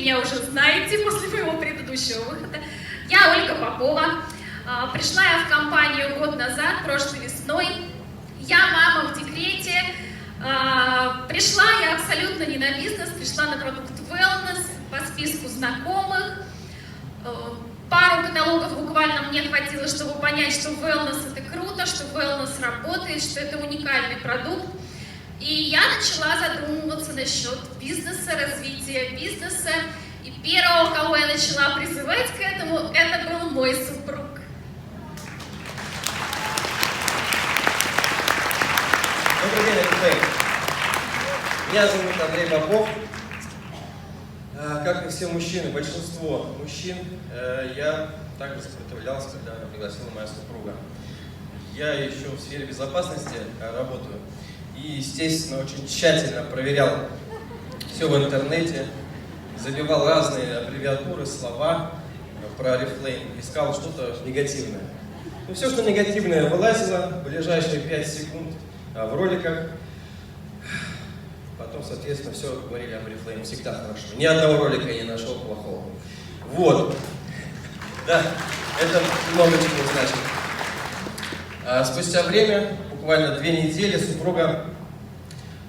меня уже знаете после моего предыдущего выхода. Я Ольга Попова. Пришла я в компанию год назад, прошлой весной. Я мама в декрете. Пришла я абсолютно не на бизнес, пришла на продукт wellness по списку знакомых. Пару каталогов буквально мне хватило, чтобы понять, что wellness это круто, что wellness работает, что это уникальный продукт. И я начала задумываться насчет бизнеса, развития бизнеса. И первого, кого я начала призывать к этому, это был мой супруг. Добрый день, Oriflame. Меня зовут Андрей Попов. Как и все мужчины, большинство мужчин, я также сопротивлялся, когда пригласила моя супруга. Я еще в сфере безопасности работаю и, естественно, очень тщательно проверял все в интернете, забивал разные аббревиатуры, слова про Oriflame, искал что-то негативное. Ну, все, что негативное, вылазило в ближайшие 5 секунд в роликах. Потом, соответственно, все говорили об Oriflame всегда хорошо. Ни одного ролика я не нашел плохого. Вот. Да, это много чего значит. Спустя время, буквально 2 недели, супруга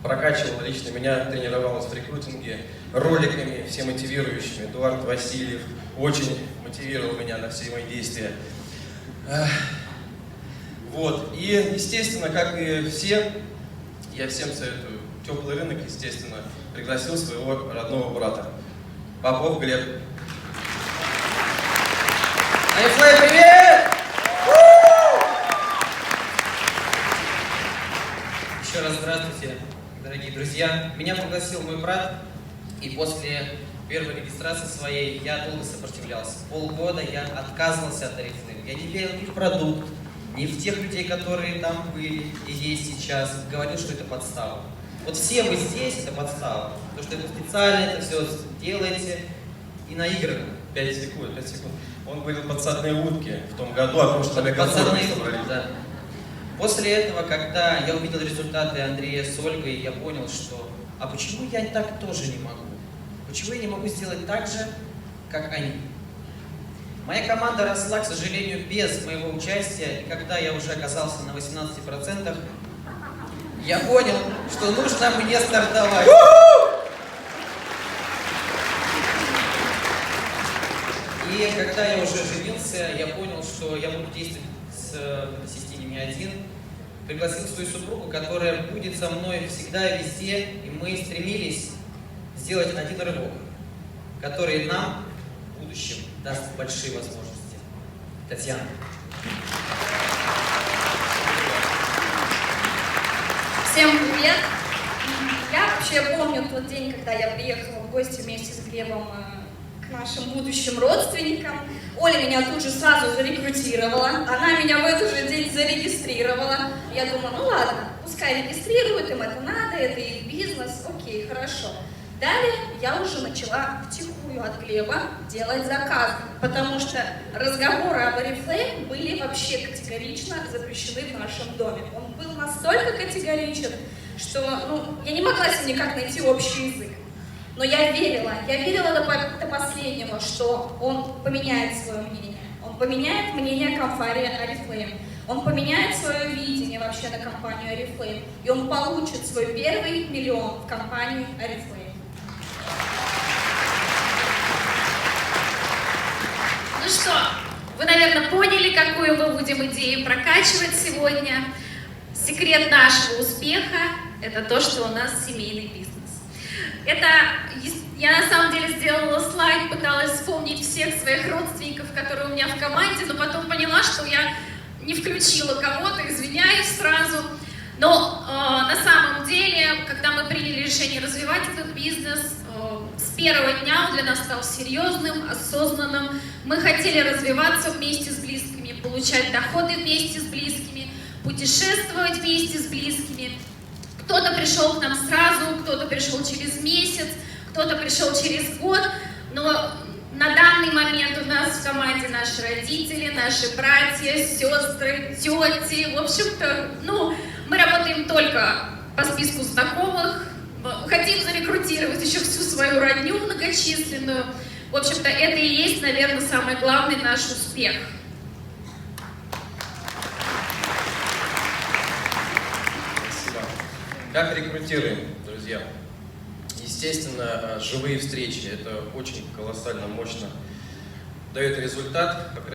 прокачивала лично меня, тренировалась в рекрутинге роликами, все мотивирующими. Эдуард Васильев очень мотивировал меня на все мои действия. Вот. И, естественно, как и все, я всем советую теплый рынок, естественно, пригласил своего родного брата. Попов Глеб. Oriflame, привет! Еще раз здравствуйте, дорогие друзья. Меня пригласил мой брат, и после первой регистрации своей я долго сопротивлялся. Полгода я отказывался от Oriflame. Я не верил ни в продукт, ни в тех людей, которые там были и есть сейчас. Говорил, что это подстава. Вот все вы здесь, это подстава. Потому что это специально, это все делаете и наиграно. 5 секунд. Он говорил подсадные утки в том году, о том, что там подсадные утки, да. После этого, когда я увидел результаты Андрея с Ольгой, я понял, что а почему я так тоже не могу? Почему я не могу сделать так же, как они? Моя команда росла, к сожалению, без моего участия, и когда я уже оказался на 18%, я понял, что нужно мне стартовать. И когда я уже женился, я понял, что я буду действовать в системе не один. Пригласил свою супругу, которая будет со мной всегда и везде, и мы стремились сделать один рывок, который нам в будущем даст большие возможности. Татьяна. Всем привет! Я вообще помню тот день, когда я приехала в гости вместе с Глебом к нашим будущим родственникам. Оля меня тут же сразу зарекрутировала, она меня в этот же день зарегистрировала. Я думаю, ну ладно, пускай регистрируют, им это надо, это их бизнес, окей, хорошо. Далее я уже начала втихую от Глеба делать заказы, потому что разговоры об Oriflame были вообще категорично запрещены в нашем доме. Он был настолько категоричен, что я не могла с ним никак найти общий язык. Но я верила до последнего, что он поменяет свое мнение. Он поменяет мнение о компании Oriflame. Он поменяет свое видение вообще на компанию Oriflame. И он получит свой первый миллион в компании Oriflame. Ну что, вы, наверное, поняли, какую мы будем идею прокачивать сегодня. Секрет нашего успеха – это то, что у нас семейный бизнес. Я на самом деле сделала слайд, пыталась вспомнить всех своих родственников, которые у меня в команде, но потом поняла, что я не включила кого-то, извиняюсь сразу. Но на самом деле, когда мы приняли решение развивать этот бизнес, с первого дня он для нас стал серьезным, осознанным. Мы хотели развиваться вместе с близкими, получать доходы вместе с близкими, путешествовать вместе с близкими. Кто-то пришел к нам сразу, кто-то пришел через месяц, кто-то пришел через год, но на данный момент у нас в команде наши родители, наши братья, сестры, тети. В общем-то, мы работаем только по списку знакомых, Хотим зарекрутировать еще всю свою родню многочисленную. В общем-то, это и есть, наверное, самый главный наш успех. Спасибо. Как рекрутируем, друзья? Естественно, живые встречи. Это очень колоссально мощно дает результат.